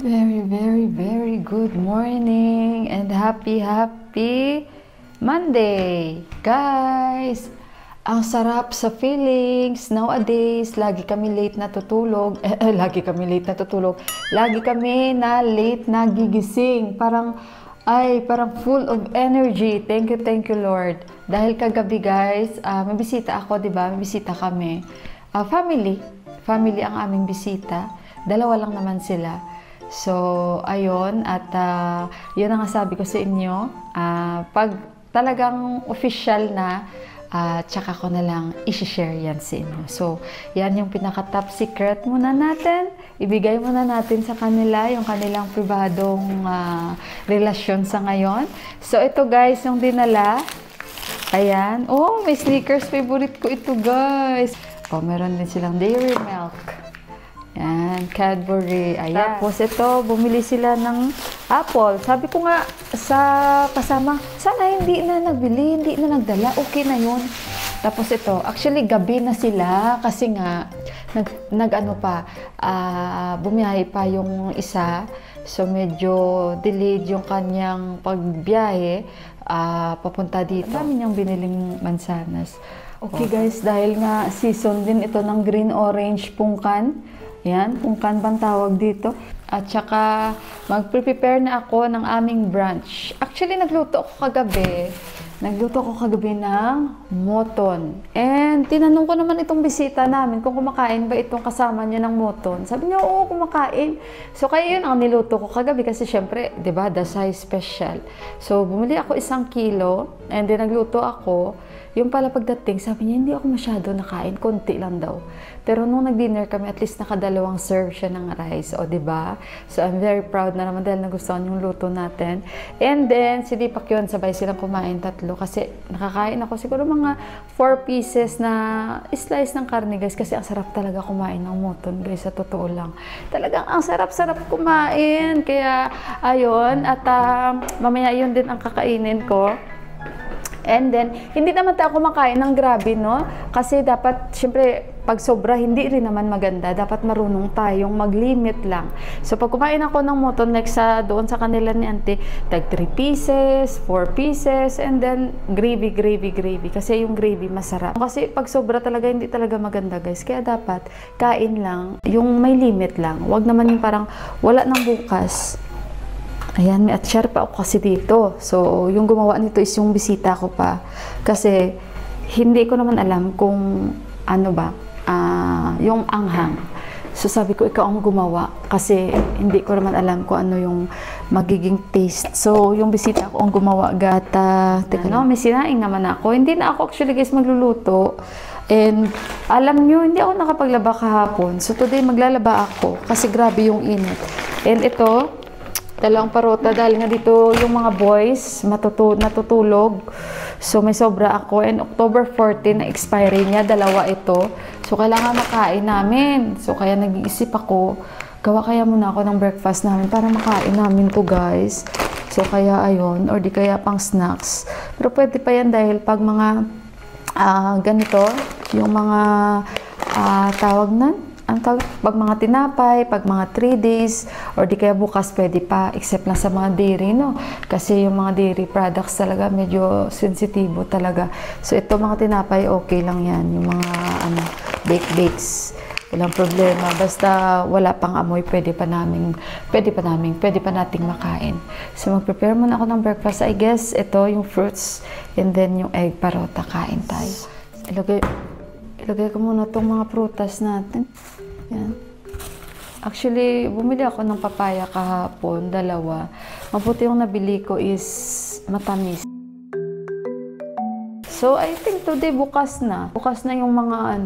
Very good morning and happy Monday! Guys, ang sarap sa feelings nowadays. Lagi kami late natutulog. Lagi kami na late nagigising. Parang full of energy. Thank you Lord. Dahil kagabi guys, may bisita ako, 'di ba? May bisita kami. Family ang aming bisita. Dalawa lang naman sila. So, ayun, at yun ang sabi ko sa inyo, pag talagang official na, tsaka ko na lang i-share yan sa inyo. So, yan yung pinaka-top secret muna natin. Ibigay muna natin sa kanila yung kanilang pribadong relasyon sa ngayon. So, ito guys, yung dinala. Ayan. Oh, may sneakers. Favorite ko ito guys. Oh, meron din silang dairy milk. Yan, Cadbury. Ayan. Tapos ito, bumili sila ng apple. Sabi ko nga sa kasama, sana hindi na nagbili, hindi na nagdala. Okay na yun. Tapos ito, actually gabi na sila kasi nga bumiyahe pa yung isa. So medyo delayed yung kanyang pagbiyahe papunta dito. Dami niyang biniling mansanas. Okay guys, dahil nga season din ito ng green orange pungkan. Yan, pungkan bang tawag dito. At saka, mag-prepare na ako ng aming brunch. Actually, nagluto ako kagabi ng moton. And, tinanong ko naman itong bisita namin kung kumakain ba itong kasama niya ng moton. Sabi niya, oo, kumakain. So, kaya yun ang niluto ko kagabi kasi syempre, di ba, Dasay special. So, bumili ako 1 kilo and then nagluto ako. Yung pala pagdating, sabi niya, hindi ako masyado nakain, konti lang daw. Pero nung nag-dinner kami, at least nakadalawang serve siya ng rice, o diba? So I'm very proud na naman dahil nagustuhan yung luto natin. And then, si Deepak yun, sabay silang kumain 3 kasi nakakain ako siguro mga 4 pieces na slice ng karne guys, kasi ang sarap talaga kumain ng moton guys, sa totoo lang. Talagang ang sarap-sarap kumain, kaya ayun, at mamaya yun din ang kakainin ko. And then, hindi naman tayo kumakain ng grabe, no? Kasi dapat, syempre, pag sobra, hindi rin naman maganda. Dapat marunong tayong mag-limit lang. So, pag kumain ako ng moton, like doon sa kanila ni auntie, tag 3 pieces, 4 pieces, and then, gravy. Kasi yung gravy masarap. Kasi pag sobra talaga, hindi talaga maganda, guys. Kaya dapat, kain lang. Yung may limit lang. Huwag naman yung parang, wala nang bukas. Ayan, may atsyar pa ako kasi dito. So, yung gumawa nito is yung bisita ko pa. Kasi, hindi ko naman alam kung ano ba, yung anghang. So, sabi ko, ikaw ang gumawa. Kasi, hindi ko naman alam kung ano yung magiging taste. So, yung bisita ko ang gumawa. Teka no, may sinaing naman ako. Hindi na ako actually guys magluluto. And, alam nyo, hindi ako nakapaglaba kahapon. So, today maglalaba ako. Kasi grabe yung init. And ito, 2 parota dahil nga dito yung mga boys natutulog. So may sobra ako and October 14 na expiry niya, 2 ito. So kailangan makain namin. So kaya nag-iisip ako, gawa kaya muna ako ng breakfast namin para makain namin to guys. So kaya ayun, or di kaya pang snacks. Pero pwede pa yan dahil pag mga ganito, yung mga tawag na, pag mga tinapay, pag mga 3 days, or di kaya bukas pwede pa, except lang sa mga dairy, no? Kasi yung mga dairy products talaga, medyo sensitibo talaga. So, ito mga tinapay, okay lang yan. Yung mga, bakes. Walang problema. Basta wala pang amoy, pwede pa nating makain. So, mag-prepare muna ako ng breakfast. I guess, ito, yung fruits, and then yung egg parota, kain tayo. Ilagay ko muna itong mga prutas natin. Yan. Actually, bumili ako ng papaya kahapon, 2. Mabuti yung nabili ko is matamis. So, I think today bukas na. Bukas na yung mga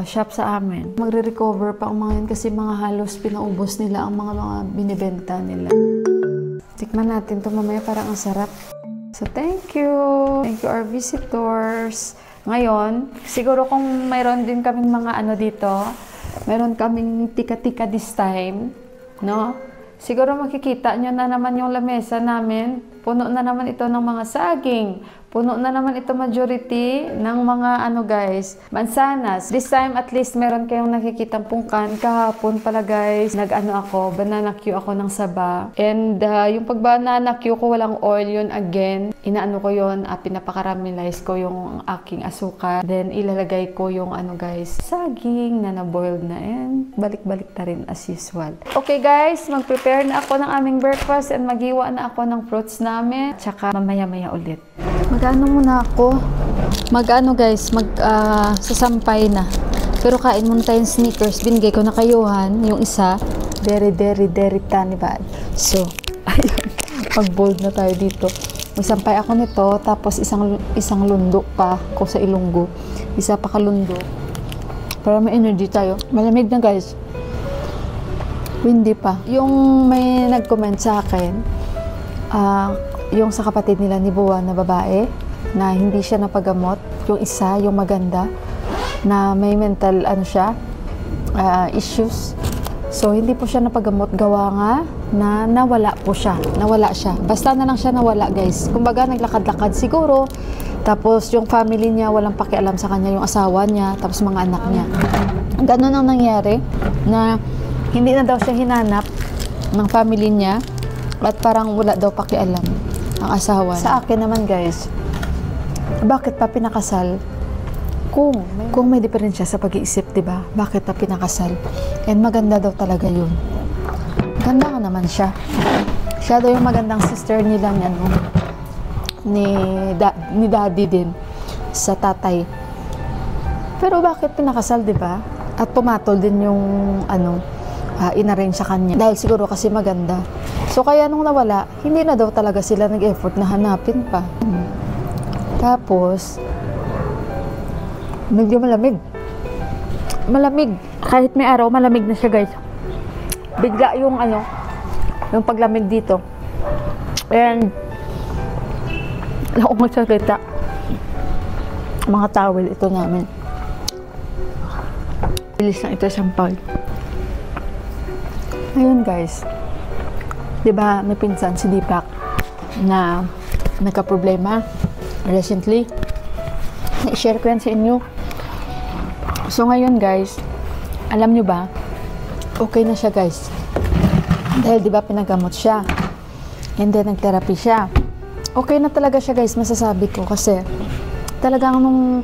shop sa amin. Magre-recover pa ang mga yun kasi mga halos pinaubos nila ang mga binibenta nila. Tikman natin ito mamaya, parang ang sarap. So, thank you. Thank you our visitors. Ngayon, siguro kung mayroon din kaming mga dito, mayroon kaming tika-tika this time, no? Siguro makikita nyo na naman yung lamesa namin. Puno na naman ito ng mga saging, Puno na naman ito majority ng mga ano guys, mansanas. This time at least meron kayong nakikitang pungkan. Kahapon pala guys, nag-ano ako, banana Q ako ng saba. And yung pag banana Q ko walang oil yun again. Inaano ko yun, pinapakaramelize ko yung aking asukal. Then ilalagay ko yung ano guys, saging na na-boiled na and balik-balik na rin as usual. Okay guys, mag-prepare na ako ng aming breakfast and magiwa na ako ng fruits namin. Tsaka mamaya-maya ulit. Mag-ano muna ako? Mag-ano guys, sasampay na. Pero kain muna tayong Snickers. Binigay ko na kayuhan, yung isa. Very tanibad. So, ayun. Mag-bold na tayo dito. Magsampay ako nito, tapos isang lundo pa ko sa Ilonggo. Isa pa kalundo. Para may energy tayo. Malamig na guys. Windy pa. Yung may nag-comment sa akin, yung sa kapatid nila ni Buwan na babae, na hindi siya napagamot. Yung isa, yung maganda, na may mental issues. So, hindi po siya napagamot. Gawa nga na nawala po siya. Nawala siya. Basta na lang siya nawala, guys. Kumbaga, naglakad-lakad siguro. Tapos, yung family niya, walang pakialam sa kanya. Yung asawa niya, tapos mga anak niya. Ganun ang nangyari, na hindi na daw siya hinanap ng family niya. At parang wala daw pakialam ang asawa. Sa akin naman, guys, bakit pa pinakasal? Kung may diferensya sa pag-iisip, diba? Bakit pa pinakasal? And maganda daw talaga yun. Ganda nga naman siya. Siya daw yung magandang sister nila ni daddy din sa tatay. Pero bakit pinakasal, diba? At pumatol din yung inarrange sa kanya. Dahil siguro kasi maganda. So, kaya nung nawala, hindi na daw talaga sila nag-effort na hanapin pa. Tapos, medyo malamig. Malamig. Kahit may araw, malamig na siya, guys. Bigla yung yung paglamig dito. And, wala akong magsakita. Mga towel ito namin. Bilis lang ito sampal. Ayun, guys. Diba, may pinsan si Deepak na nagka-problema recently. Na-share ko yan sa inyo. So, ngayon guys, alam nyo ba, okay na siya guys. Dahil diba, pinagamot siya. And then, nag-therapy siya. Okay na talaga siya guys, masasabi ko. Kasi, talagang nung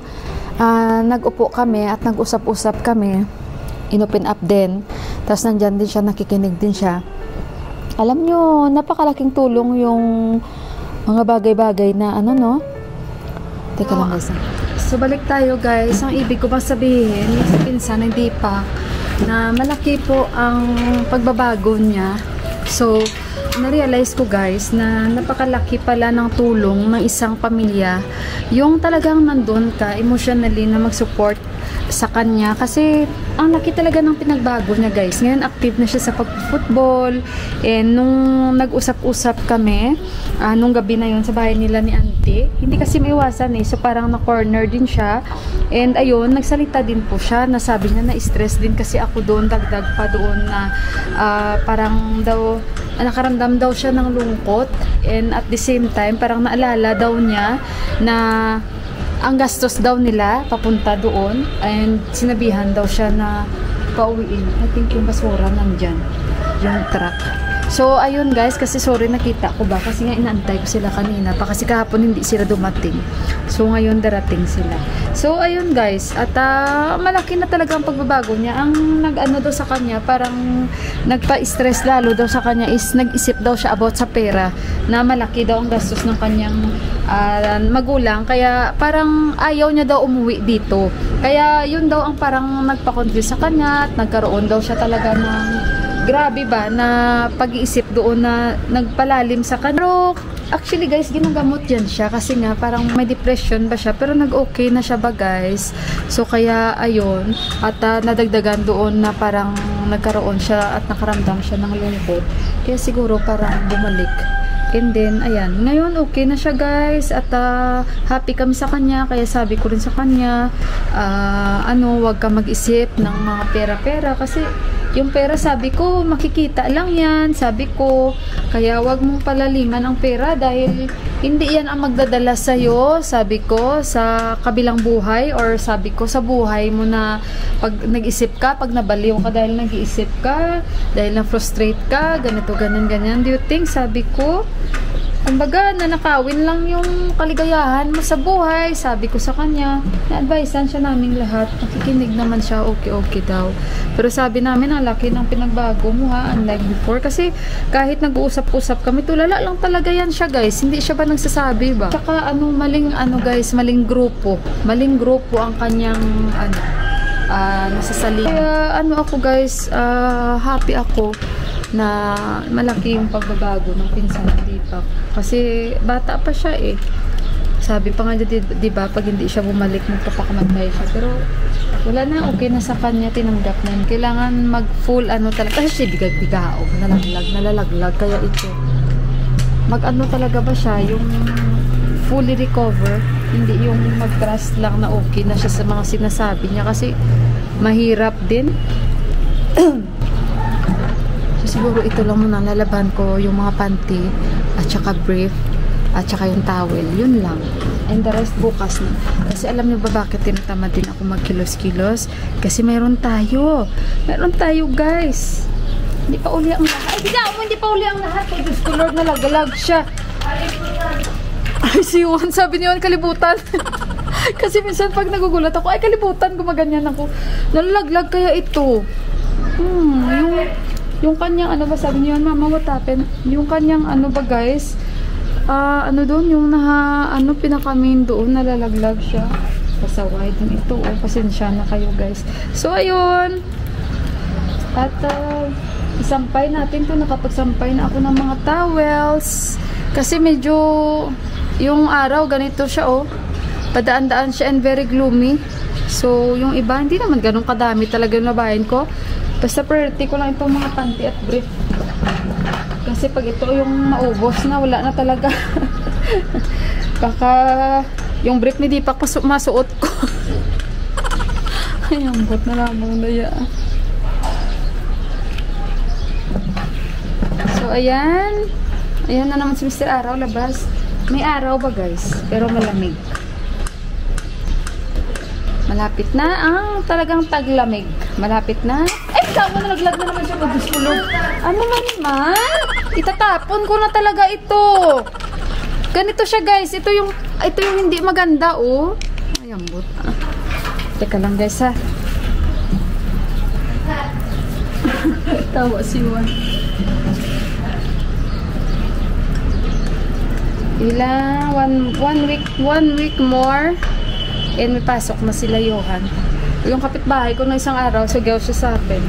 nag-upo kami at nag-usap-usap kami, in-open up din. Tapos, nandyan din siya, nakikinig din siya. Alam nyo, napakalaking tulong yung mga bagay-bagay na Teka lang guys. So, balik tayo guys. Ang ibig ko bang sabihin, sa pinsan ng Deepak, na malaki po ang pagbabago niya. So, na-realize ko guys na napakalaki pala ng tulong ng isang pamilya. Yung talagang nandun ka, emotionally, na mag-support sa kanya. Kasi, ang laki talaga ng pinagbago niya guys. Ngayon, active na siya sa pag-football. And nung nag-usap-usap kami, nung gabi na yun sa bahay nila ni Auntie, hindi kasi maiwasan So, parang na-corner din siya. And ayun, nagsalita din po siya. Nasabi niya na stress din kasi ako doon. Dagdag pa doon na parang daw, nakaramdam daw siya ng lungkot. And at the same time, parang naalala daw niya na ang gastos daw nila papunta doon, and sinabihan daw siya na pauwiin. I think yung basura nandyan, yung truck. So, ayun guys, kasi sorry, nakita ko ba? Kasi nga inaantay ko sila kanina pa. Kasi kahapon hindi sila dumating. So, ngayon darating sila. So, ayun guys. At malaki na talaga ang pagbabago niya. Ang nag-ano daw sa kanya, parang nagpa-stress lalo daw sa kanya is nag-isip daw siya about sa pera. Na malaki daw ang gastos ng kanyang magulang. Kaya parang ayaw niya daw umuwi dito. Kaya yun daw ang parang nagpa-confuse sa kanya. At nagkaroon daw siya talaga ng grabe ba na pag-iisip doon na nagpalalim sa kanya. Pero actually guys, ginagamot yan siya kasi nga parang may depression ba siya, pero nag-okay na siya ba guys. So kaya ayun, at nadagdagan doon na parang nagkaroon siya at nakaramdam siya ng lungkot. Kaya siguro parang bumalik. And then, ayan, ngayon okay na siya guys at happy kami sa kanya. Kaya sabi ko rin sa kanya, wag ka mag-isip ng mga pera-pera kasi yung pera, sabi ko, makikita lang yan. Sabi ko, Kaya wag mong palaliman ang pera dahil hindi yan ang magdadala sa'yo, sabi ko, sa kabilang buhay or sabi ko sa buhay mo na pag nag-isip ka, pag nabaliw ka dahil nag-iisip ka, dahil na-frustrate ka, ganito, ganyan. Do you think, sabi ko, kumbaga, nanakawin lang yung kaligayahan mo sa buhay. Sabi ko sa kanya, na-advisean siya naming lahat. Nakikinig naman siya, okay daw. Pero sabi namin, ang laki ng pinagbago mo ha, unlike before. Kasi kahit nag-uusap-usap kami, tulala lang talaga yan siya guys. Hindi siya ba nagsasabi ba? Tsaka guys, maling grupo. Maling grupo ang kanyang, nasasalita. Kaya ako guys, happy ako na malaki yung pagbabago ng pinsan ni Deepak. Kasi bata pa siya eh. Sabi pa nga di ba pag hindi siya bumalik magpapakamatay siya. Pero wala na, okay na sa kanya, tinanggap na yun. Kailangan mag full talaga. Kasi siya bigag-bigao, nalalaglag. Kaya ito, talaga ba siya, yung fully recover, hindi yung mag-trust lang na okay na siya sa mga sinasabi niya. Kasi mahirap din. Siguro ito lang muna, lalaban ko yung mga panty at saka brief at saka yung towel, yun lang, and the rest bukas na. Kasi alam niyo ba bakit tinatamad din ako magkilos-kilos? Kasi mayroon tayo guys, hindi pa uli ang lahat. Hindi pa uli ang lahat. Oh, Diyos ko Lord, nalagalag siya. Ay, si Juan, sabi niyo, kalibutan. Kasi minsan pag nagugulat ako, ay kalibutan, gumaganyan ako, nalalaglag kaya ito. Yung kanyang sabi niyo, mama, what happened? Yung kanyang ba guys, doon, yung pinakamin doon, nalalaglag siya. Pasaway din ito, pasensya na kayo guys. So, ayun. At, isampay natin to, nakapagsampay na ako ng mga towels. Kasi medyo, yung araw, ganito siya, padaan-daan siya and very gloomy. So, yung iba, hindi naman ganun kadami talaga yung labahin ko. Basta priority ko lang itong mga panty at brief. Kasi pag ito yung maubos na, wala na talaga. Baka yung brief ni Deepak masuot ko. Ay, ambot na lamang daya. So, ayan. Ayan na naman si Mr. Araw, labas. May araw ba guys? Pero malamig. Malapit na ang talagang taglamig. Malapit na. Ay, tama na, naglag na naman siya. Ano naman? Itatapon ko na talaga ito. Ganito siya guys. Ito yung hindi maganda, Ay, ambot. Teka lang guys, ha. Tawa si Juan. One week more. And may pasok na sila Johan. Yung kapitbahay ko na isang araw, sugaw siya sa akin.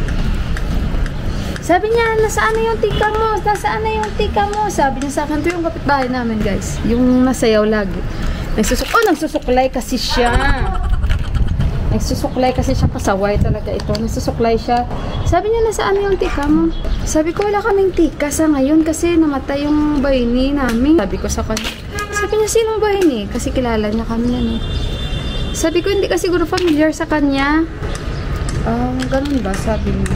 Sabi niya, nasaan na yung tika mo? Nasaan na yung tika mo? Sabi niya sa akin, ito yung kapitbahay namin guys. Yung nasayaw lagi. Nagsusuklay kasi siya. Nagsusuklay kasi siya, pasaway talaga ito. Nagsusuklay siya. Sabi niya, nasaan na yung tika mo? Sabi ko, wala kaming tika sa ngayon kasi namatay yung bayni namin. Sabi ko sa kanya. Sabi niya, sinong bayni? Kasi kilala niya kami yan Sabi ko, hindi ka siguro familiar sa kanya. Ganun ba? Sabi niya.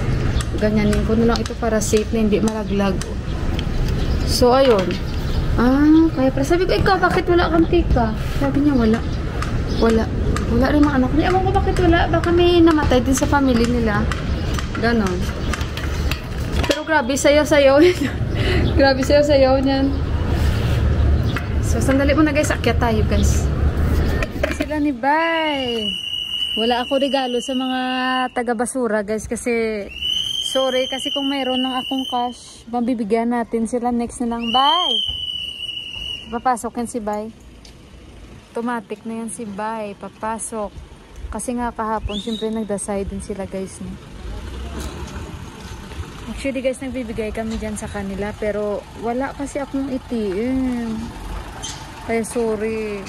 Ganyanin ko na lang ito para safe na hindi malaglag. So, ayun. Kaya pala. Sabi ko, ikaw, bakit wala kang tika? Sabi niya, wala. Wala rin mga anak niya. Ewan ko bakit wala. Baka may namatay din sa family nila. Ganon. Pero grabe, sayaw-sayaw. Grabe, sayaw-sayaw niyan. So, sandali muna guys. Akyat tayo guys. Sila ni Bay. Wala ako regalo sa mga taga-basura guys kasi sorry kasi kung mayroon ng akong cash, mabibigyan natin sila next na lang. Bay. Papasok yan si Bay. Automatic na yan si Bay. Papasok. Kasi nga kahapon syempre nagdasay din sila guys. Actually guys, nagbibigay kami dyan sa kanila pero wala kasi akong ATM. Kaya sorry.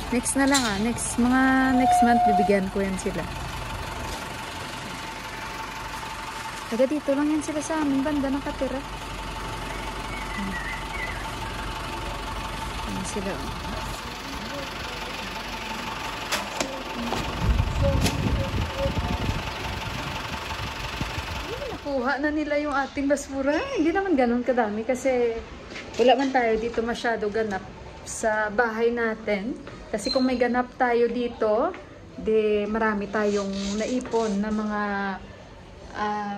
Next na lang next month bibigyan ko yan sila. Taga dito lang yan sila sa amin, banda nakatira. Ayan sila. Ay, naku, nakuha na nila yung ating basura. Hindi naman ganun kadami kasi wala man tayo dito masyado ganap sa bahay natin. Kasi kung may ganap tayo dito, di marami tayong naipon na mga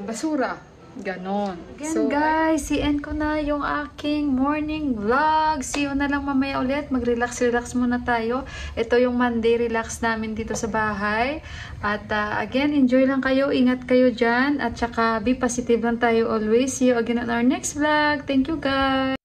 basura. Ganon. Again, so, guys, si-end ko na yung aking morning vlog. See you na lang mamaya ulit. Mag-relax muna tayo. Ito yung Monday relax namin dito sa bahay. At again, enjoy lang kayo. Ingat kayo dyan. At saka be positive lang tayo always. See you again on our next vlog. Thank you, guys.